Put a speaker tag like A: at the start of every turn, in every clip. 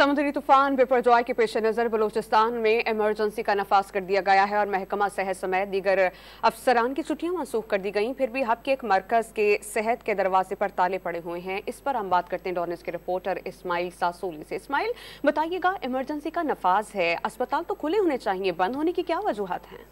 A: समुद्री तूफान बिपरजॉय के पेश नज़र बलूचिस्तान में इमरजेंसी का नफाज कर दिया गया है और महकमा सेहत समेत दीगर अफसरान की छुट्टियां मनसूख कर दी गई। फिर भी हब के एक मरकज के सेहत के दरवाजे पर ताले पड़े हुए हैं। इस पर हम बात करते हैं डॉन न्यूज़ के रिपोर्टर इस्माइल सासोली से। इस्माइल, बताइएगा, इमरजेंसी का नफाज है, अस्पताल तो खुले होने चाहिए, बंद होने की क्या वजूहत हैं?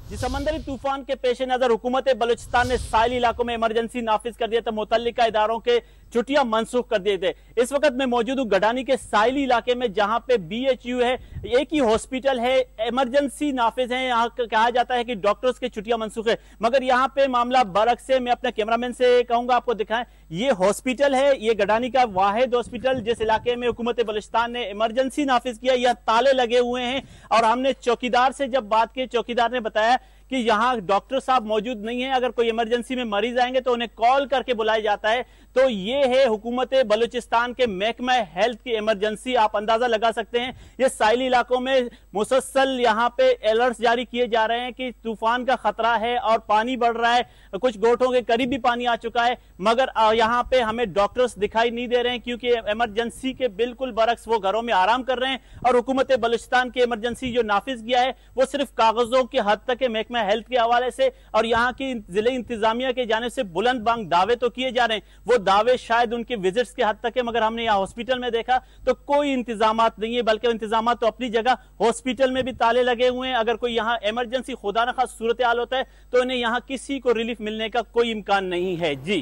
B: जी, समंदरी तूफान के पेश नजर हुकूमत बलूचिस्तान ने साहिली इलाकों में इमरजेंसी नाफिज कर दिया था। मुतल्लिका इदारों के छुट्टियां मनसूख कर दिए थे। इस वक्त मैं मौजूद हूँ गडानी के साहिली इलाके में, जहां पे BHU है, एक ही हॉस्पिटल है, इमरजेंसी नाफिज है। यहाँ कहा जाता है कि डॉक्टर्स की छुट्टियां मनसूख है, मगर यहाँ पे मामला बरक से। मैं अपने कैमरामैन से कहूंगा आपको दिखाएं, ये हॉस्पिटल है, ये गडानी का वाहिद हॉस्पिटल जिस इलाके में हुकूमत बलूचिस्तान ने इमरजेंसी नाफिज किया। यह ताले लगे हुए हैं और हमने चौकीदार से जब बात की, चौकीदार ने बताया कि यहाँ डॉक्टर साहब मौजूद नहीं है, अगर कोई इमरजेंसी में मरीज आएंगे तो उन्हें कॉल करके बुलाया जाता है। तो ये है हुकूमत बलूचिस्तान के महकमा हेल्थ की इमरजेंसी। आप अंदाजा लगा सकते हैं, ये साहिली इलाकों में मुसलसल यहाँ पे अलर्ट्स जारी किए जा रहे हैं कि तूफान का खतरा है और पानी बढ़ रहा है, कुछ गोठों के करीब भी पानी आ चुका है, मगर यहाँ पे हमें डॉक्टर्स दिखाई नहीं दे रहे हैं क्योंकि इमरजेंसी के बिल्कुल बरक्स वो घरों में आराम कर रहे हैं। और हुकूमत बलूचिस्तान की इमरजेंसी जो नाफिज किया है वो सिर्फ कागजों की हद तक है महकमा हेल्थ के हवाले से, और यहाँ की जिले इंतजामिया के जाने से बुलंद बांग दावे तो किए जा रहे हैं। वो दावे शायद उनके विजिट्स के हद तक है, मगर हमने यहाँ हॉस्पिटल में देखा तो कोई इंतजामात नहीं है, बल्कि इंतजामात तो अपनी जगह, हॉस्पिटल में भी ताले लगे हुए हैं। अगर कोई यहाँ इमरजेंसी खुदा न खास सूरत हाल होता है तो इन्हें यहाँ किसी को रिलीफ मिलने का कोई इम्कान नहीं है। जी।